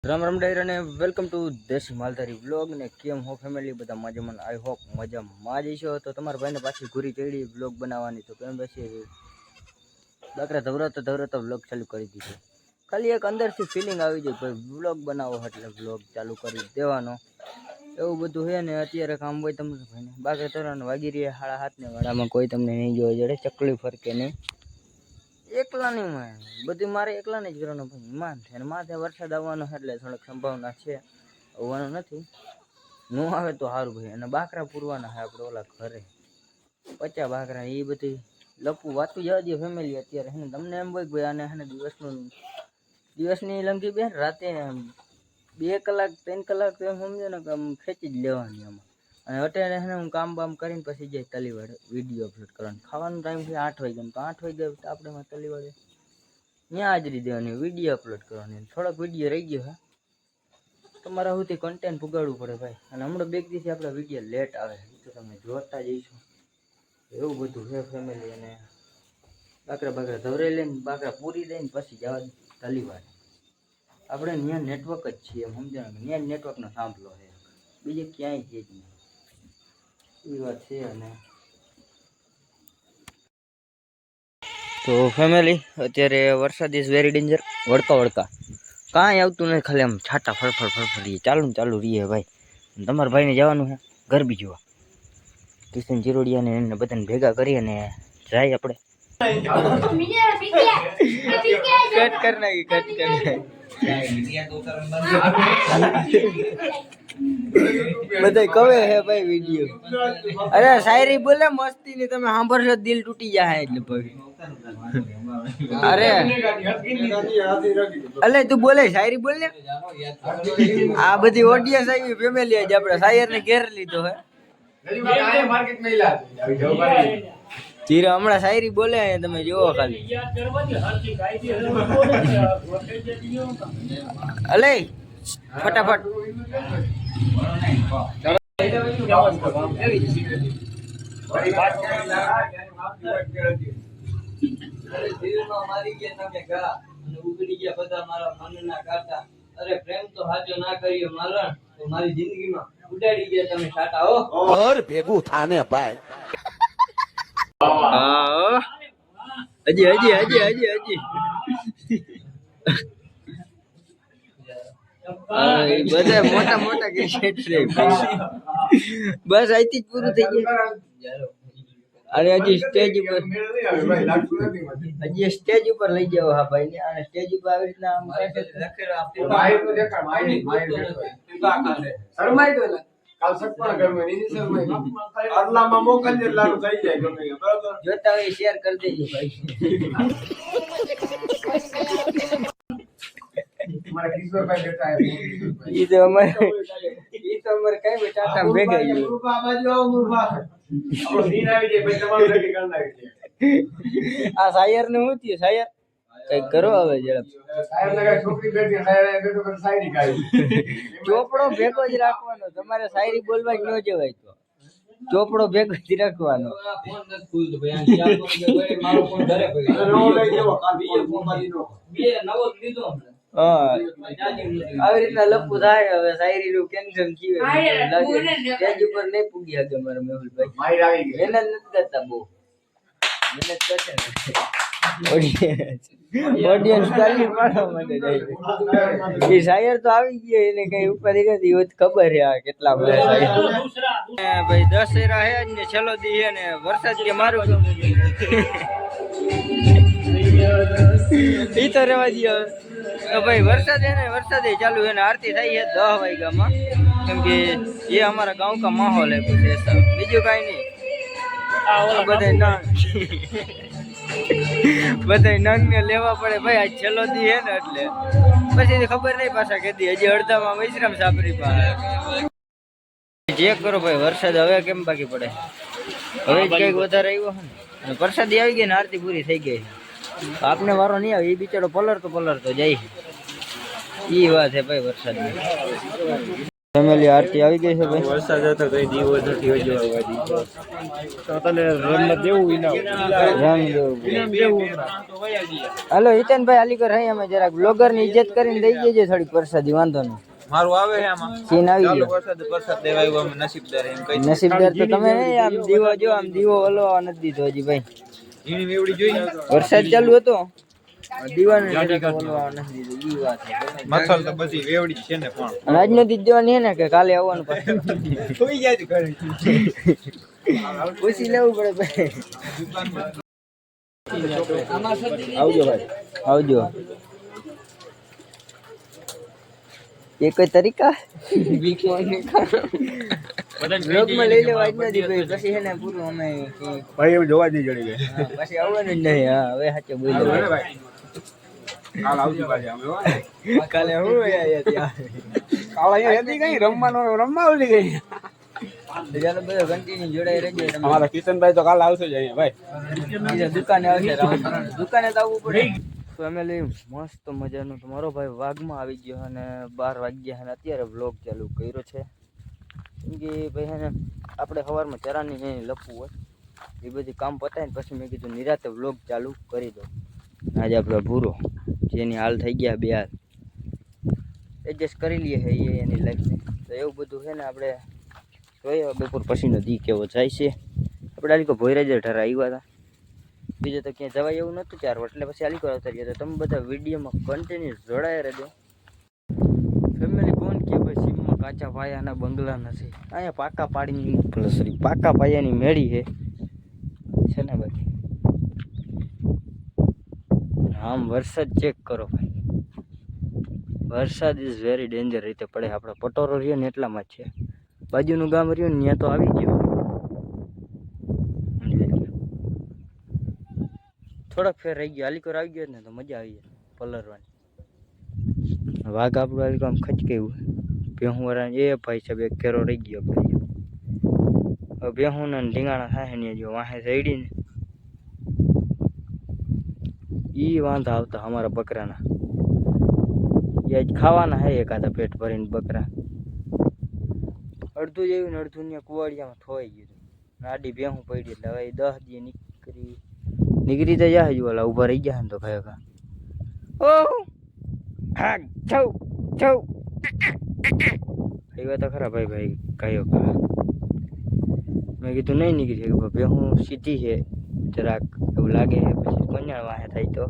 રામ રામ ડાયરા ને welcome to દેશી માલધારી vlog ને કેમ હો ફેમિલી બધા મજામાં આઈ હોપ મજામાં જઈશો તો તમારા ભાઈને પાછી ઘૂરી ચડી વ્લોગ બનાવવાની તો કેમ પછી બાકરા ધવરાતા વ્લોગ ચાલુ કરી દીધો ખાલી એક અંદરથી ફિલિંગ આવી જાય ભાઈ વ્લોગ બનાવો એટલે વ્લોગ ચાલુ કરી દેવાનો એવું બધું છે ને અત્યારે કામ હોય તમને ભાઈને બાકરા ધવરાને વાગી રહ્યા 7:30 ને વાડામાં કોઈ તમને નહીં જોવા જડે ચકલી ફરકે નહીં એકલા નહીં માં બધી મારે એકલા ને જ કરવાનો ભાઈ માન છે અને માથે વરસાદ આવવાનો એટલે થોડીક સંભાવના છે આવવાનો નથી ન આવે તો સારું ભાઈ અને બાકરા પૂરવાના છે આપણે ઓલા ઘરે 50 બાકરા એ બધી લપુ વાતું જવા દે ફેમિલી અત્યારે હે ને તમને એમ હોય ભાઈ આને હે ને દિવસની લંગી બે રાતે 2 કલાક 3 કલાક તો એમ સમજો ને કે આમ ખેંચી જ લેવાની આમાં અને અત્યારે હે ને હું કામ બામ કરીને પછી જાય તલીવાડ વિડીયો અપલોડ કરવાનો ખાવાનો ટાઈમ છે 8 વાગ્યાનો તો 8 વાગ્યા આપણે તલીવાડે ત્યાં હાજરી દેવાની વિડીયો અપલોડ કરવાની થોડોક વિડીયો રહી ગયો હે તમારા સુધી કન્ટેન્ટ પુગાડવું પડે ભાઈ અને હમણાં 2 દિવસથી આપણા વિડીયો લેટ આવે તો તમે જોતા જઈશું એવું બધું છે ફેમિલી અને બાકરા ધવરાઈ લઈને બાકરા પૂરી દઈને પછી જવા તલીવાડ આપણે ત્યાં નેટવર્ક જ છીએ એમ સમજાય ને ત્યાં નેટવર્કનો સાંભળો છે બીજે ક્યાંય છે જ નહીં એ વાત છે અને તો ફેમિલી અત્યારે વરસાદ ઇઝ વેરી ડેન્જર વળકા કાંઈ આવતું નથી ખાલી આમ છાટા ફળફડીએ ચાલુ રહીએ ભાઈ તમારા ભાઈને જવાનું છે ગરબી જોવા કિશન જીરોડિયાને એને બધાને ભેગા કરી અને જાય આપણે કટ કર નાખી બધા કવે હે ભાઈ વિડીયો અરે શાયરી બોલે મસ્તી ની તમે સાંભળશો દિલ તૂટી જાય એટલે ભાઈ અરે અલે તું બોલે શાયરી બોલ ને આ બધી ઓડિયન્સ આવી ફેમિલી જ આપણે શાયર ને ઘેર લીધો હે ધીરે હમણાં શાયરી બોલે તમે જોવો ખાલી અલે ફટાફટ અરે પ્રેમ તો સાચો ના કર્યો મારણ તો મારી જિંદગીમાં ઉડાડી ગયા તમે સાટા હો ઓર ભેગું થાને ભાઈ હજી બધા મોટા ક્રિકેટ છે બસ અહીંથી જ પૂરું થઈ ગયું અરે હજી સ્ટેજ ઉપર લઈ જાવ હા ભાઈ ને અને સ્ટેજ ઉપર આવી રીતના જોતા હોય શેર કરી દેજો ભાઈ આ શાયર ને શું થયું શાયર કઈક કરો હવે ઝડપ ચોપડો ભેગો જ રાખવાનો તમારે શાયરી બોલવા જ ન જવાય તો ચોપડો ભેગો જ રાખવાનો આવી રીતના લપુ થાય હવે શાયરી નું કેન્સર સ્ટેજ ઉપર નહીં પૂગી શકે મારા મેહુલભાઈ મહેનત નથી કરતા બહુ મહેનત કરશે ઓડિયન્સ તાલી પાડવા માટે જાય એ શાયર તો આવી ગયો એને કઈ ઉપર નથી એવું ખબર છે આ કેટલા ભાઈ દશેરા હે ને છેલ્લો દી છે ને વરસાદ કે મારું ઈ તો રેવા દઈએ તો ભાઈ વરસાદ હે ને વરસાદ ચાલુ છે ને આરતી થઈ છે 10 વાગ્યામાં કેમ કે ये हमारा गांव का माहौल है कुछ ऐसा બીજું કાઈ નહીં બધા નંગ ને લેવા પડે ભાઈ આજ છેલ્લો દી હે ને એટલે પછી ખબર નહીં પાછા કેદી હજી અડધામાં વિશ્રામ સાપરી પાસે ચેક કરો ભાઈ વરસાદ હવે કેમ બાકી પડે હવે કઈક વધારે આવ્યો હે ને પ્રસાદી આવી ગઈ ને આરતી પૂરી થઈ ગઈ આપને વારો નહીં આવે એ બિચારો પલર તો જાય એ વાત છે ભાઈ વરસાદની ફેમિલી આરતી આવી ગઈ છે ભાઈ. વરસાદ હતો કઈ દીવો નથી તો તને રંગ દેવું રંગ દેવું. હાલો હિતેનભાઈ હાલી કર અહીં અમે જરાક બ્લોગર ની ઇજ્જત કરીને દઈ દેજો થોડીક પ્રસાદી, વાંધો નહીં. મારું આવે છે આમાં સીન આવી ગયો. વરસાદ દેવા આવ્યો અમે નસીબદાર એમ કઈ નસીબદાર તો તમે નહીં, આમ દીવો જો, આમ દીવો હલવા નથી દીધો હજી ભાઈ. ઝીણી મેવડી જોઈ વરસાદ ચાલુ હતો, દીવાનો હલવા નથી દીધો. ઈ વાત છે. મથલ તો પછી વેવડી છે ને પણ અને આજનો દી જવાની હે ને કે કાલે આવવાનું પાછું સુઈ જાય ઘરે પૂછી લેવું પડે ભાઈ. આવજો ભાઈ, આવજો. ये कोई तरीका બ્લોગમાં લઈ લેવા જ નથી ભાઈ. પછી હે ને પૂરું અમે ભાઈ એમ જોવા જઈ જડી ગઈ પછી આવવાનું જ નહીં. હા હવે સાચે બોલો ભાઈ. કાલ આવજો પાછી અમે કાલે હું આયા ત્યાં કાલ અહીંયા હતી કઈ રમવા ઓલી ગઈ ચાલો બધો કન્ટિન્યુ જોડાઈ રહેજો. અમારા કિશનભાઈ તો કાલ આવશે જ અહીંયા ભાઈ બીજા દુકાને આવશે, દુકાને તો આવવું પડે. ફેમિલી મસ્ત મજાનું તમારો ભાઈ વાઘમાં આવી ગયો અને 12 વાગ્યા અને અત્યારે વ્લોગ ચાલુ કર્યો છે. કેમ કે ભાઈ હે ને આપણે સવારમાં ચરાની અહીં લપવું હોય એ બધી કામ પતાવીને પછી મેં કીધું નિરાતે વ્લોગ ચાલુ કરી દો. આજે આપણે ભૂરો જેની હાલ થઈ ગયા 2 હાલ એડજસ્ટ કરી લઈએ છે એની લાઈફને. તો એવું બધું છે ને આપણે જોઈએ બપોર પછીનો દી કેવો જાય છે. આપણે આલી કો ભોયરાજર ઠરા આવ્યા હતા, બીજું તો ક્યાંય જવાય એવું નહોતું 4 એટલે પછી આલી કો આવતા રહ્યા. તો તમે બધા વિડીયોમાં કન્ટિન્યુ જોડાયા રહેજો. ફેમિલી કોણ કે ભાઈ સીમમાં કાચા પાયાના બંગલા નથી, અહીંયા પાકા પાડીની સોરી પાકા પાયાની મેળી છે ને ભાઈ. આમ વરસાદ ચેક કરો ભાઈ, વરસાદ ઇઝ વેરી ડેન્જર રીતે પડે. આપણે પટોરો રહ્યો ને એટલામાં જ છે, બાજુનું ગામ રહ્યું ને ત્યાં તો આવી ગયો. થોડોક ફેર રહી ગયો, આલીકોર આવી ગયો ને તો મજા આવી જાય પલરવાની. વાઘ આપણું આલીકો આમ ખચકાયું ભેહું વાળા એ ભાઈ સાહેબ એક ફેરો રહી ગયો. હવે ભેહું ને ઢીંગાણા થાય ને જો વાહે સઈડીને ઈ વાંધા આવતા અમારા બકરાના. એ આજ ખાવાના હે એકાદા પેટ ભરીને બકરા. અડધું જેવું ને અડધું ને કુવાડિયામાં થોઈ ગયું. આડી ભેહું પડી એટલે હવે 10 દી નીકળી તો જાય હજુ ઓલા ઊભા રહી ગયા ને તો કયો કા ઓ હા છૌ છૌ આવ્યા તો ખરા ભાઈ કયો કા. મેં કીધું નહીં નીકળી શકે ભાઈ, હું સીધી છે જરાક એવું લાગે છે. પછી કોન્યાળ વાહે થાય તો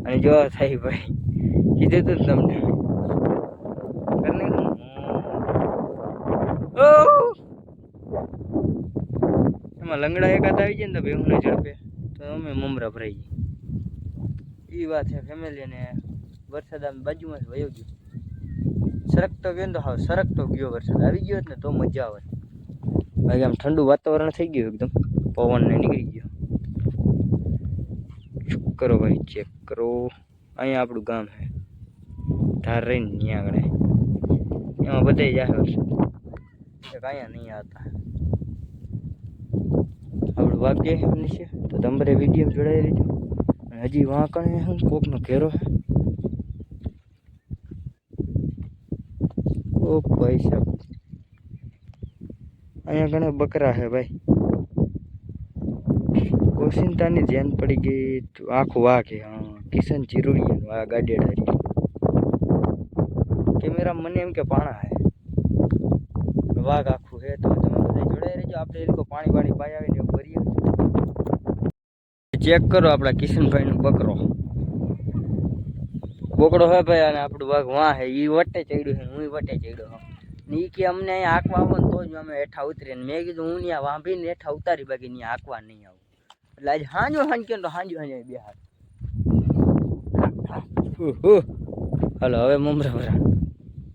અને જો થાય ભાઈ કીધું તું તમને એમાં લંગડા એકાદ આવી જાય ને તો ભેહુંને ઝડપે તો અમે મમરા ભરાઈ ગઈ. એ વાત છે ફેમિલી. ને વરસાદ આમ બાજુમાં જ વયો ગયો, સરકતો ગયો ને તો હા સરકતો ગયો. વરસાદ આવી ગયો ને તો મજા આવે. બાકી આમ ઠંડુ વાતાવરણ થઈ ગયું એકદમ, પવન ને નીકળી ગયો. ચેક કરો ભાઈ, ચેક કરો. અહીંયા આપણું ગામ છે ધાર રહીને ત્યાં આગળ એમાં બધે જાય વરસાદ, અહીંયા નહીં આવતા. આપણું વાગ્ય એમ છે તો તમારે વિડીયો જોડાઈ રહેજો. અને હજી વાંકણે હું કોકનો ઘેરો છે. ઓ ભાઈ સાહેબ અહીંયા ઘણા બકરા છે ભાઈ. કોશિંતાની ધ્યાન પડી ગઈ આખું વાઘ છે. હા કિશન ચીરુડિયાનું આ ગાડીડારી કેમેરા મને એમ કે પાણા છે વાઘ આખું છે. તો તમે બધા જોડાઈ રહેજો. આપણે એ લોકો પાણી પાઈ આવીને એવું કરીએ. ચેક કરો આપણા કિશનભાઈ નો બોકડો હે ભાઈ. અને આપણું વાઘ વાં હે એ વટે ચડ્યું છે, હું વટે ચડ્યો હા. ને એ કે અમને અહીંયા આંકવા આવો ને તો જ અમે હેઠા ઉતરીએ. મેં કીધું હું ત્યાં વાંભીને હેઠા ઉતારી, બાકી ત્યાં આંકવા નહીં આવું. એટલે આજે હાંજો હાંજ કે તો હાંજો બે હાથ. હાલો હવે મમરા ભરા.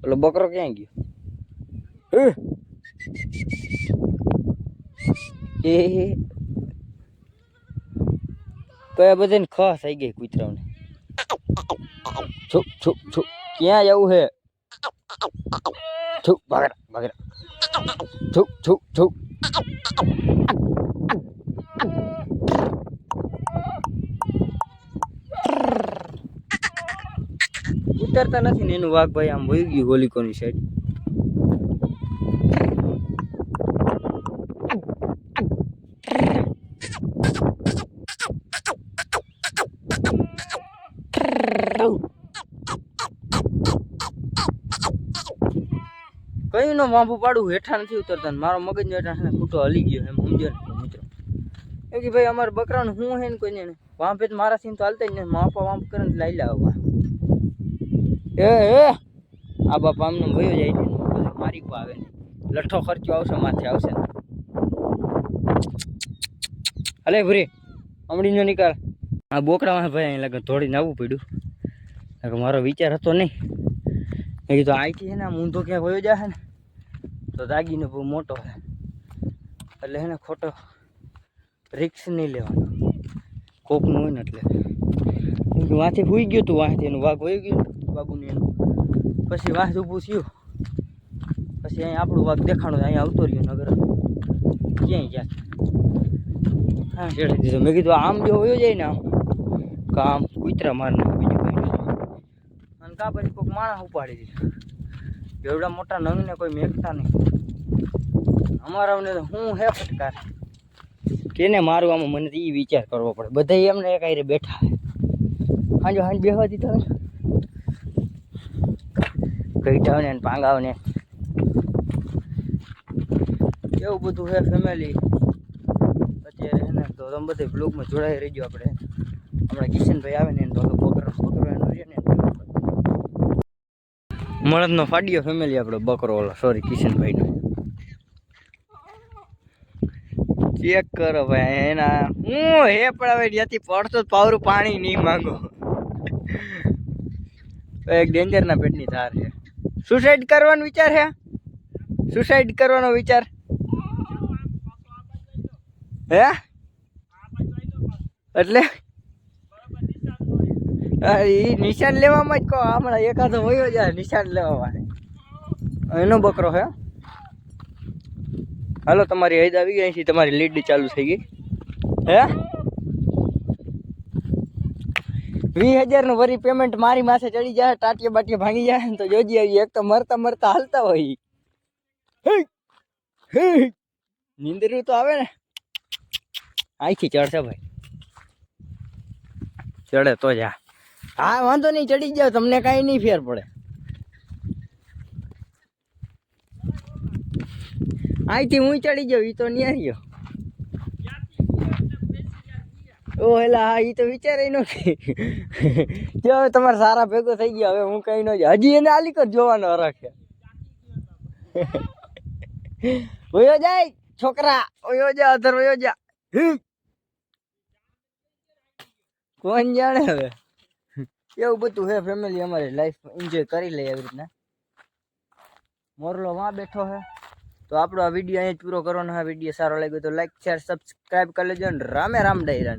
ઓલો બકરો ક્યાં ગયો? એ કયા બધાને ખા થઈ ગઈ કૂતરાઓને. છુપ છુપ છુપ ક્યાં જવું હે? છુપ ભાગરા છુપ છુપ છુપ. ઉતરતા નથી ને એનું વાઘ ભાઈ આમ વહી ગયું હોલિકોની સાઈડ. કઈ નો વાંભું પાડું હેઠા નથી ઉતરતા ને મારો મગજ હેઠા છે ને ખૂટો હલી ગયો એમ સમજો ને મિત્રો એ કે ભાઈ અમારે બકરાનું શું હે ને કોઈને ને વાંપે તો મારા સીન તો હાલતા જ ને માપા વાંપ કરે ને લઈ લાવવા એ આ બાપા આમને વયો જાય છે પછી મારી કો આવે ને લઠ્ઠો ખર્ચો આવશે માથે આવશે ને અલે ભૂરી અમડીનો નિકાળ આ બોકડામાં ભાઈ અહીં લગન થોડીને આવવું પડ્યું મારો વિચાર હતો નહીં એ કીધું અહીંથી છે ને ઊંધો ક્યાંક વયો જાય ને તો દાગીનો બહુ મોટો છે એટલે છે ને ખોટો રિક્સ નહીં લેવાનો કોકનું હોય ને એટલે વાંથી સુઈ ગયું તું વાંથી એનું વાઘ વહી ગયું બાબુને એનું પછી વાંસ ઊભું થયું પછી અહીંયા આપણું વાઘ દેખાણું અહીંયા આવતો રહ્યો નગર ક્યાંય જાય હા ચડી દીધું મેં કીધું આમ જો વયો જાય ને આમ કામ કૂતરા મારને બીજું કંઈ અને કા પછી કોઈક માણસ ઉપાડી દીધું એવડા મોટા નવીને કોઈ મેકતા નહીં અમારાને તો હું હે ફટકાર કેને મારું આમાં મને તો એ વિચાર કરવો પડે બધા એમને એક આરે બેઠા હાંજો હાંજ બેહવા દીધા ગઈઠાવને ને પાંગાવને એવું બધું હે ફેમિલી અત્યારે હે ને તો તમે બધે બ્લોગમાં જોડાઈ રહીજો આપણે હમણાં કિશનભાઈ આવે ને તો બકરો એનો રહે ને મળદનો ફાડ્યો ફેમિલી આપણો બકરો ઓલો સોરી કિશનભાઈનો ચેક કરો ભાઈ એના હું હે પડાવે ત્યાંથી પડતો પાવરું પાણી નહીં માંગો એક ડેન્જરના પેટની ધાર છે સુસાઇડ કરવાનો વિચાર છે સુસાઇડ કરવાનો વિચાર હે એટલે એ નિશાન લેવામાં જ કહો હમણાં એકાદો વયો જાય નિશાન લેવામાં એનો બકરો હે હાલો તમારી હૈદ આવી ગઈ છે તમારી લીડ ચાલુ થઈ ગઈ હે 20,000 નું વરી પેમેન્ટ મારી માથે ચડી જાય ટાટિયા બાટિયા ભાંગી જાય તો જોજી આવી એક તો મરતા મરતા હાલતા હોય નીંદરું તો આવે ને અહીંથી ચડશે ભાઈ ચડે તો જા હા વાંધો નહીં ચડી જાવ તમને કાંઈ નહીં ફેર પડે અહીંથી હું ચડી જાઉં એ તો નહીં આવ્યો ઓ હેલા હા એ તો વિચારે નથી જો હવે તમારે સારા ભેગો થઈ ગયા હવે હું કઈ ન હજી એને આલી કર જોવાનો રાખે વયો જાય છોકરા વયો જા અધર વયો જા કોણ જાણે હવે એવું બધું હે ફેમિલી અમારી લાઈફ એન્જોય કરી લઈએ એવી રીતના મોરલો માં બેઠો હે તો આપણો આ વિડીયો અહીંયા જ પૂરો કરવાનો. આ વિડીયો સારો લાગ્યો તો લાઈક શેર સબસ્ક્રાઈબ કરી લેજો અને રામે રામ ડાયરાને.